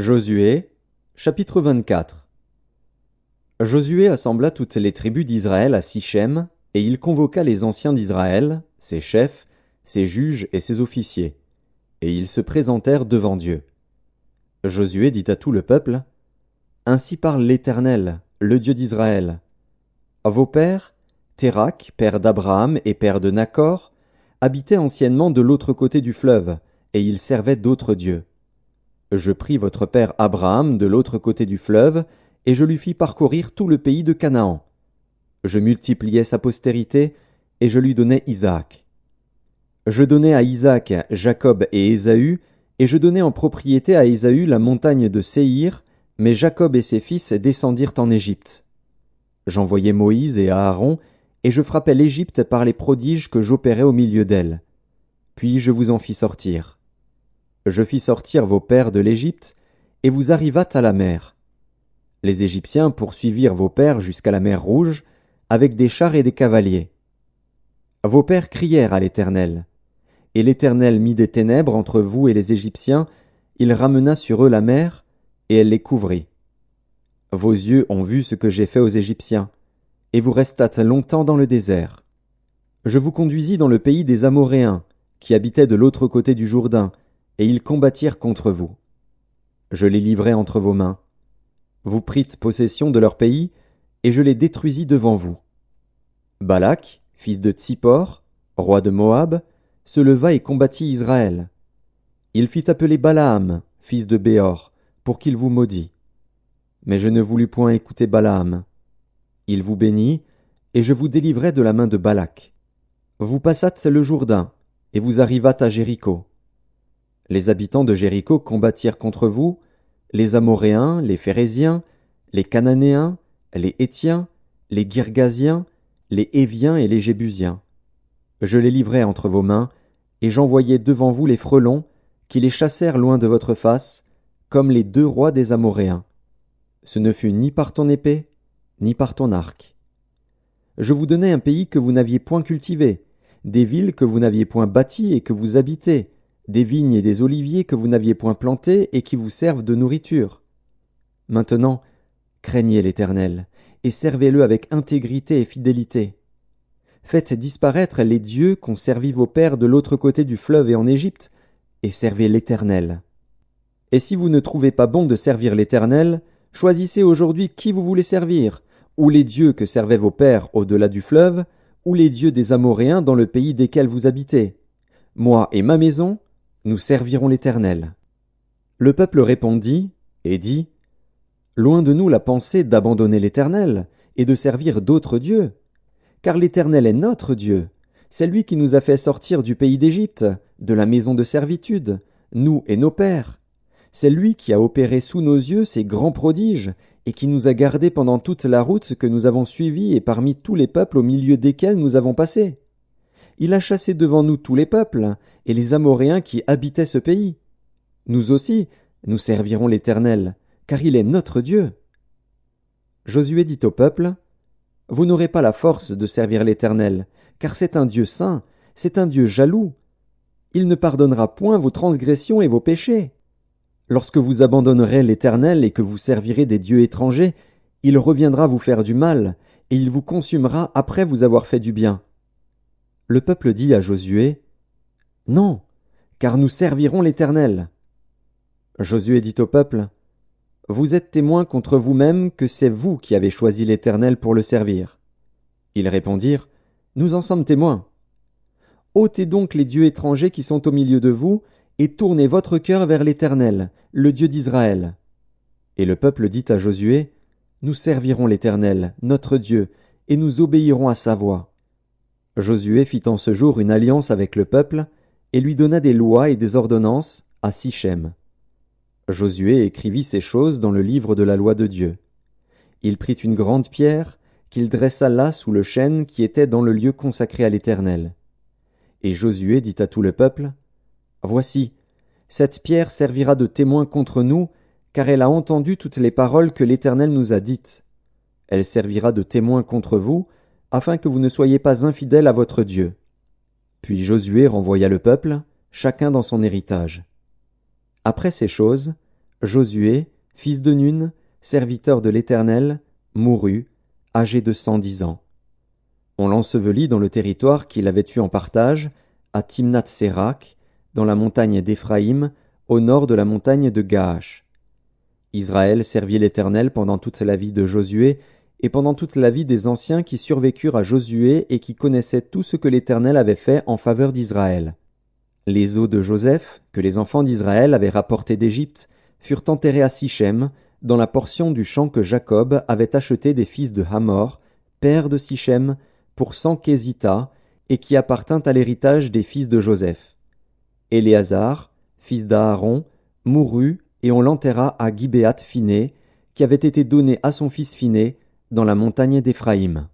Josué, chapitre 24. Josué assembla toutes les tribus d'Israël à Sichem, et il convoqua les anciens d'Israël, ses chefs, ses juges et ses officiers. Et ils se présentèrent devant Dieu. Josué dit à tout le peuple, « Ainsi parle l'Éternel, le Dieu d'Israël. Vos pères, Térakh, père d'Abraham et père de Nachor, habitaient anciennement de l'autre côté du fleuve, et ils servaient d'autres dieux. Je pris votre père Abraham de l'autre côté du fleuve, et je lui fis parcourir tout le pays de Canaan. Je multipliai sa postérité, et je lui donnai Isaac. Je donnai à Isaac Jacob et Ésaü, et je donnai en propriété à Ésaü la montagne de Séhir, mais Jacob et ses fils descendirent en Égypte. J'envoyai Moïse et Aaron, et je frappai l'Égypte par les prodiges que j'opérais au milieu d'elle. Puis je vous en fis sortir. Je fis sortir vos pères de l'Égypte, et vous arrivâtes à la mer. Les Égyptiens poursuivirent vos pères jusqu'à la mer Rouge, avec des chars et des cavaliers. Vos pères crièrent à l'Éternel, et l'Éternel mit des ténèbres entre vous et les Égyptiens, il ramena sur eux la mer, et elle les couvrit. Vos yeux ont vu ce que j'ai fait aux Égyptiens, et vous restâtes longtemps dans le désert. Je vous conduisis dans le pays des Amoréens, qui habitaient de l'autre côté du Jourdain, et ils combattirent contre vous. Je les livrai entre vos mains. Vous prîtes possession de leur pays, et je les détruisis devant vous. Balak, fils de Tsippor, roi de Moab, se leva et combattit Israël. Il fit appeler Balaam, fils de Béor, pour qu'il vous maudît. Mais je ne voulus point écouter Balaam. Il vous bénit, et je vous délivrai de la main de Balak. Vous passâtes le Jourdain, et vous arrivâtes à Jéricho. Les habitants de Jéricho combattirent contre vous, les Amoréens, les Phéréziens, les Cananéens, les Hétiens, les Girgasiens, les Héviens et les Jébusiens. Je les livrai entre vos mains, et j'envoyai devant vous les frelons, qui les chassèrent loin de votre face, comme les 2 rois des Amoréens. Ce ne fut ni par ton épée, ni par ton arc. Je vous donnai un pays que vous n'aviez point cultivé, des villes que vous n'aviez point bâties et que vous habitez, des vignes et des oliviers que vous n'aviez point plantés et qui vous servent de nourriture. Maintenant, craignez l'Éternel, et servez-le avec intégrité et fidélité. Faites disparaître les dieux qu'ont servi vos pères de l'autre côté du fleuve et en Égypte, et servez l'Éternel. Et si vous ne trouvez pas bon de servir l'Éternel, choisissez aujourd'hui qui vous voulez servir, ou les dieux que servaient vos pères au-delà du fleuve, ou les dieux des Amoréens dans le pays desquels vous habitez. Moi et ma maison, nous servirons l'Éternel. Le peuple répondit et dit, Loin de nous la pensée d'abandonner l'Éternel et de servir d'autres dieux, car l'Éternel est notre Dieu, c'est lui qui nous a fait sortir du pays d'Égypte, de la maison de servitude, nous et nos pères. C'est lui qui a opéré sous nos yeux ces grands prodiges et qui nous a gardés pendant toute la route que nous avons suivie et parmi tous les peuples au milieu desquels nous avons passé. Il a chassé devant nous tous les peuples et les Amoréens qui habitaient ce pays. Nous aussi, nous servirons l'Éternel, car il est notre Dieu. Josué dit au peuple, Vous n'aurez pas la force de servir l'Éternel, car c'est un Dieu saint, c'est un Dieu jaloux. Il ne pardonnera point vos transgressions et vos péchés. Lorsque vous abandonnerez l'Éternel et que vous servirez des dieux étrangers, il reviendra vous faire du mal, et il vous consumera après vous avoir fait du bien. Le peuple dit à Josué, Non, car nous servirons l'Éternel. Josué dit au peuple, Vous êtes témoins contre vous-même que c'est vous qui avez choisi l'Éternel pour le servir. Ils répondirent, Nous en sommes témoins. Ôtez donc les dieux étrangers qui sont au milieu de vous, et tournez votre cœur vers l'Éternel, le Dieu d'Israël. Et le peuple dit à Josué, Nous servirons l'Éternel, notre Dieu, et nous obéirons à sa voix. Josué fit en ce jour une alliance avec le peuple, et lui donna des lois et des ordonnances à Sichem. Josué écrivit ces choses dans le livre de la loi de Dieu. Il prit une grande pierre, qu'il dressa là sous le chêne qui était dans le lieu consacré à l'Éternel. Et Josué dit à tout le peuple, Voici, cette pierre servira de témoin contre nous, car elle a entendu toutes les paroles que l'Éternel nous a dites. Elle servira de témoin contre vous, afin que vous ne soyez pas infidèles à votre Dieu. Puis Josué renvoya le peuple, chacun dans son héritage. Après ces choses, Josué, fils de Nun, serviteur de l'Éternel, mourut, âgé de 110 ans. On l'ensevelit dans le territoire qu'il avait eu en partage, à Timnath-Sérak, dans la montagne d'Éphraïm, au nord de la montagne de Gaash. Israël servit l'Éternel pendant toute la vie de Josué et pendant toute la vie des anciens qui survécurent à Josué et qui connaissaient tout ce que l'Éternel avait fait en faveur d'Israël. Les os de Joseph, que les enfants d'Israël avaient rapportés d'Égypte, furent enterrés à Sichem, dans la portion du champ que Jacob avait acheté des fils de Hamor, père de Sichem, pour 100 késitas, et qui appartint à l'héritage des fils de Joseph. Éléazar, fils d'Aaron, mourut, et on l'enterra à Gibéath Phiné, qui avait été donné à son fils Phiné, dans la montagne d'Éphraïm.